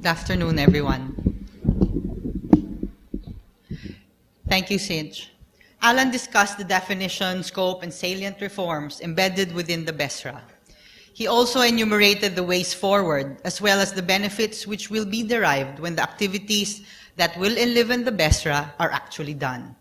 Good afternoon, everyone. Thank you, Sage. Alan discussed the definition, scope, and salient reforms embedded within the BESRA. He also enumerated the ways forward, as well as the benefits which will be derived when the activities that will enliven the BESRA are actually done.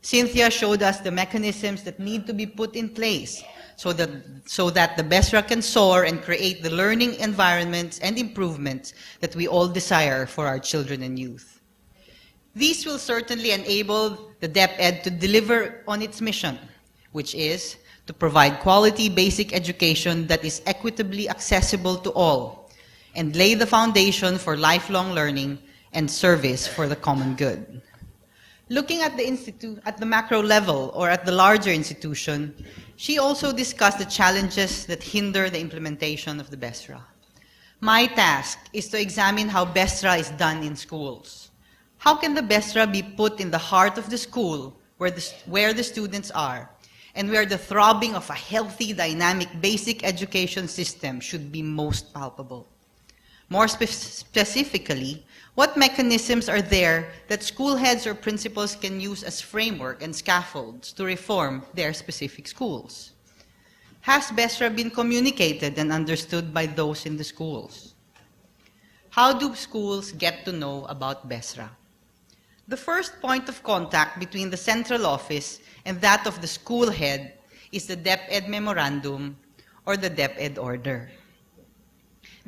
Cynthia showed us the mechanisms that need to be put in place so that the BESRA can soar and create the learning environments and improvements that we all desire for our children and youth. These will certainly enable the DepEd to deliver on its mission, which is to provide quality basic education that is equitably accessible to all and lay the foundation for lifelong learning and service for the common good. Looking at the macro level or at the larger institution, she also discussed the challenges that hinder the implementation of the BESRA. My task is to examine how BESRA is done in schools. How can the BESRA be put in the heart of the school where the students are and where the throbbing of a healthy, dynamic, basic education system should be most palpable? More specifically, what mechanisms are there that school heads or principals can use as framework and scaffolds to reform their specific schools? Has BESRA been communicated and understood by those in the schools? How do schools get to know about BESRA? The first point of contact between the central office and that of the school head is the DepEd Memorandum or the DepEd Order.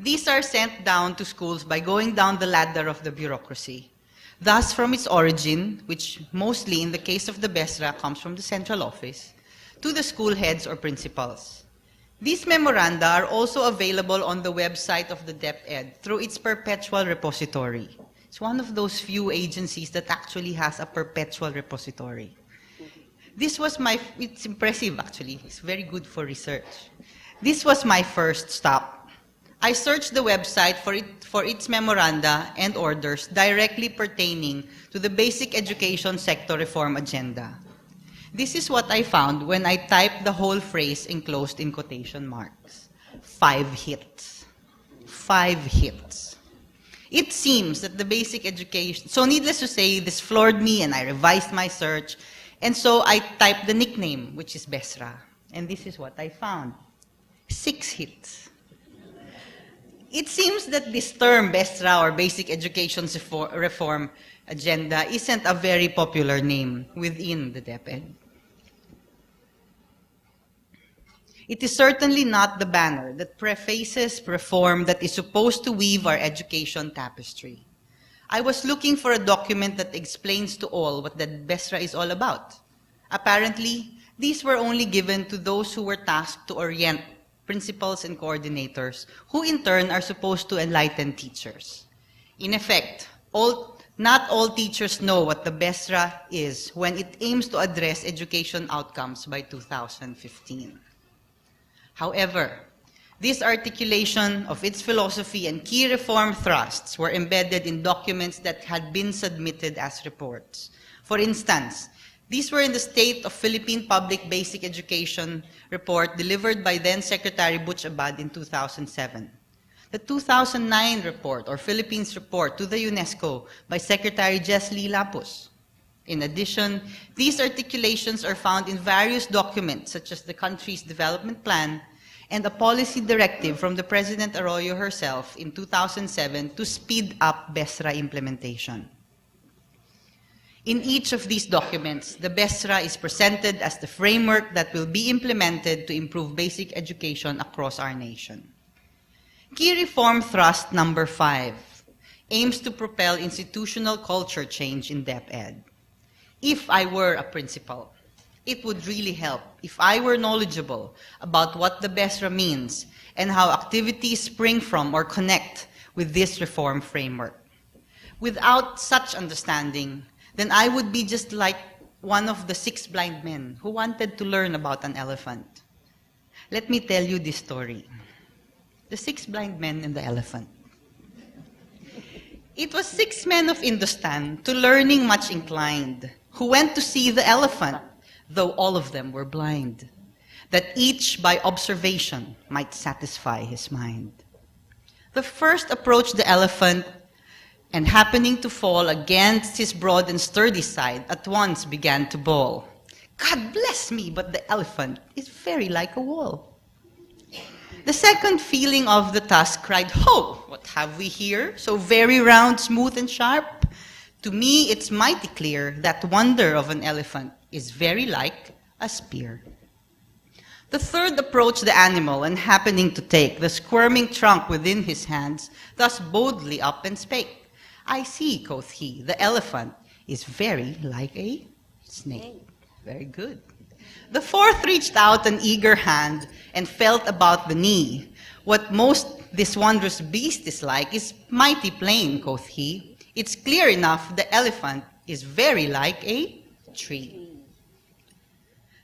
These are sent down to schools by going down the ladder of the bureaucracy. Thus, from its origin, which mostly in the case of the BESRA comes from the central office, to the school heads or principals. These memoranda are also available on the website of the DepEd through its perpetual repository. It's one of those few agencies that actually has a perpetual repository. It's impressive actually, it's very good for research. This was my first stop. I searched the website for its memoranda and orders directly pertaining to the basic education sector reform agenda. This is what I found when I typed the whole phrase enclosed in quotation marks. 5 hits. 5 hits. It seems that the basic education, so needless to say, this floored me and I revised my search, and so I typed the nickname, which is BESRA, and this is what I found. 6 hits. It seems that this term, BESRA, or Basic Education Reform Agenda, isn't a very popular name within the DepEd. It is certainly not the banner that prefaces reform that is supposed to weave our education tapestry. I was looking for a document that explains to all what the BESRA is all about. Apparently, these were only given to those who were tasked to orient principals and coordinators, who in turn are supposed to enlighten teachers. In effect, not all teachers know what the BESRA is when it aims to address education outcomes by 2015. However, this articulation of its philosophy and key reform thrusts were embedded in documents that had been submitted as reports. For instance, these were in the State of Philippine Public Basic Education report delivered by then Secretary Butch Abad in 2007. The 2009 report, or Philippines report to the UNESCO by Secretary Jesly Lapus. In addition, these articulations are found in various documents such as the country's development plan and a policy directive from the President Arroyo herself in 2007 to speed up BESRA implementation. In each of these documents, the BESRA is presented as the framework that will be implemented to improve basic education across our nation. Key reform thrust number 5 aims to propel institutional culture change in DepEd. If I were a principal, it would really help if I were knowledgeable about what the BESRA means and how activities spring from or connect with this reform framework. Without such understanding, then I would be just like one of the 6 blind men who wanted to learn about an elephant. Let me tell you this story. The 6 blind men and the elephant. It was 6 men of Indostan, to learning much inclined, who went to see the elephant, though all of them were blind, that each by observation might satisfy his mind. The first approached the elephant and happening to fall against his broad and sturdy side, at once began to bawl. God bless me, but the elephant is very like a wall. The second feeling of the tusk cried, Ho! What have we here? So very round, smooth, and sharp? To me, it's mighty clear that wonder of an elephant is very like a spear. The third approached the animal, and happening to take the squirming trunk within his hands, thus boldly up and spake. I see, quoth he, the elephant is very like a snake. Very good. The fourth reached out an eager hand and felt about the knee. What most this wondrous beast is like is mighty plain, quoth he. It's clear enough the elephant is very like a tree.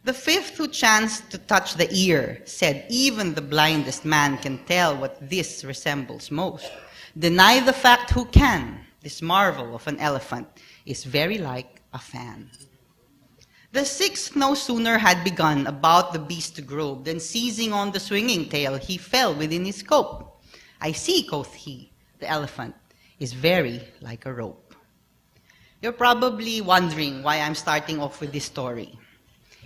The fifth, who chanced to touch the ear, said, even the blindest man can tell what this resembles most. Deny the fact who can. This marvel of an elephant is very like a fan. The sixth no sooner had begun about the beast to grope, than seizing on the swinging tail, he fell within his scope. I see, quoth he, the elephant is very like a rope. You're probably wondering why I'm starting off with this story.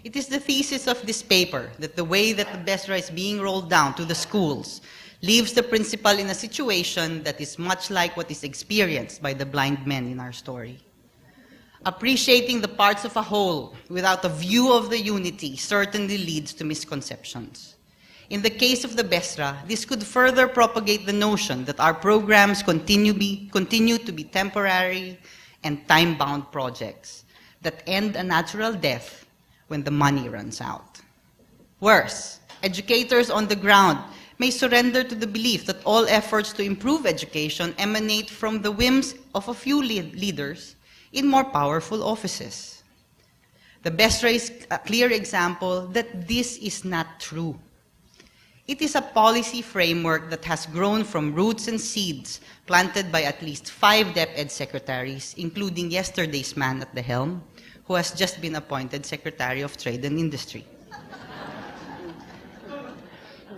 It is the thesis of this paper that the way that the BESRA is being rolled down to the schools leaves the principal in a situation that is much like what is experienced by the blind men in our story. Appreciating the parts of a whole without a view of the unity certainly leads to misconceptions. In the case of the BESRA, this could further propagate the notion that our programs continue to be temporary and time-bound projects that end a natural death when the money runs out. Worse, educators on the ground may surrender to the belief that all efforts to improve education emanate from the whims of a few leaders in more powerful offices. The BESRA is a clear example that this is not true. It is a policy framework that has grown from roots and seeds planted by at least 5 DepEd secretaries, including yesterday's man at the helm, who has just been appointed Secretary of Trade and Industry.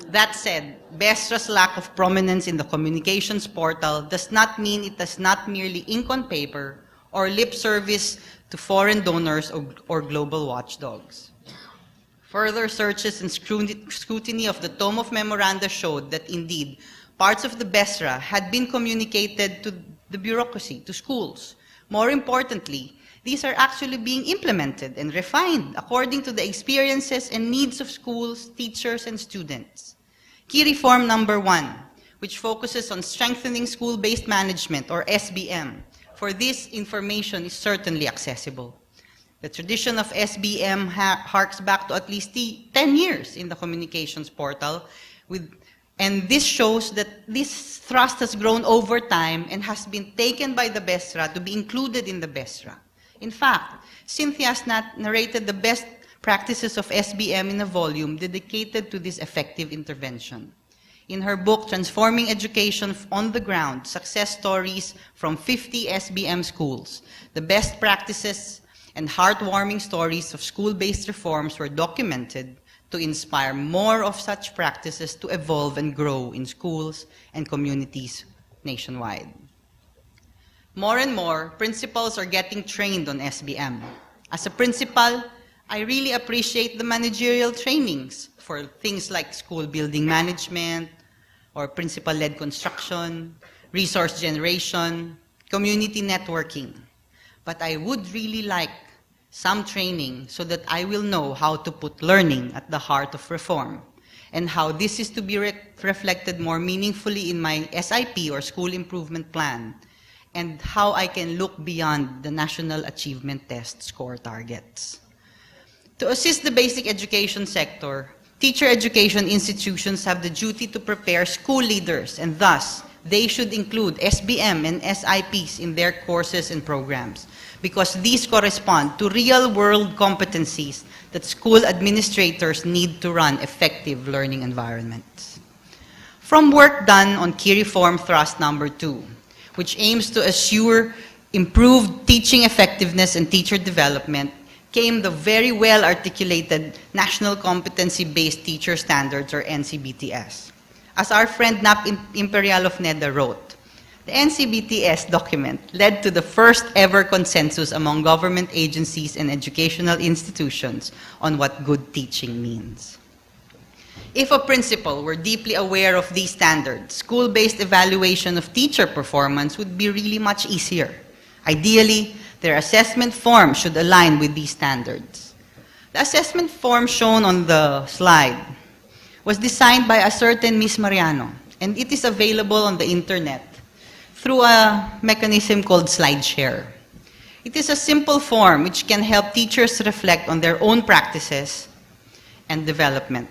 That said, BESRA's lack of prominence in the communications portal does not mean it is not merely ink on paper or lip service to foreign donors or global watchdogs. Further searches and scrutiny of the tome of memoranda showed that indeed parts of the BESRA had been communicated to the bureaucracy, to schools. More importantly, these are actually being implemented and refined according to the experiences and needs of schools, teachers, and students. Key reform number 1, which focuses on strengthening school-based management, or SBM. For this, information is certainly accessible. The tradition of SBM harks back to at least 10 years in the communications portal, and this shows that this thrust has grown over time and has been taken by the BESRA to be included in the BESRA. In fact, Cynthia has narrated the best practices of SBM in a volume dedicated to this effective intervention. In her book, Transforming Education on the Ground, Success Stories from 50 SBM Schools, the best practices and heartwarming stories of school-based reforms were documented to inspire more of such practices to evolve and grow in schools and communities nationwide. More and more, principals are getting trained on SBM. As a principal, I really appreciate the managerial trainings for things like school building management, or principal-led construction, resource generation, community networking. But I would really like some training so that I will know how to put learning at the heart of reform, and how this is to be reflected more meaningfully in my SIP, or School Improvement Plan, and how I can look beyond the National Achievement Test score targets. To assist the basic education sector, teacher education institutions have the duty to prepare school leaders, and thus, they should include SBM and SIPs in their courses and programs, because these correspond to real-world competencies that school administrators need to run effective learning environments. From work done on key reform thrust number 2, which aims to assure improved teaching effectiveness and teacher development, came the very well-articulated National Competency-Based Teacher Standards, or NCBTS. As our friend Nap Imperial of NEDA wrote, the NCBTS document led to the first ever consensus among government agencies and educational institutions on what good teaching means. If a principal were deeply aware of these standards, school-based evaluation of teacher performance would be really much easier. Ideally, their assessment form should align with these standards. The assessment form shown on the slide was designed by a certain Miss Mariano, and it is available on the internet through a mechanism called SlideShare. It is a simple form which can help teachers reflect on their own practices and development.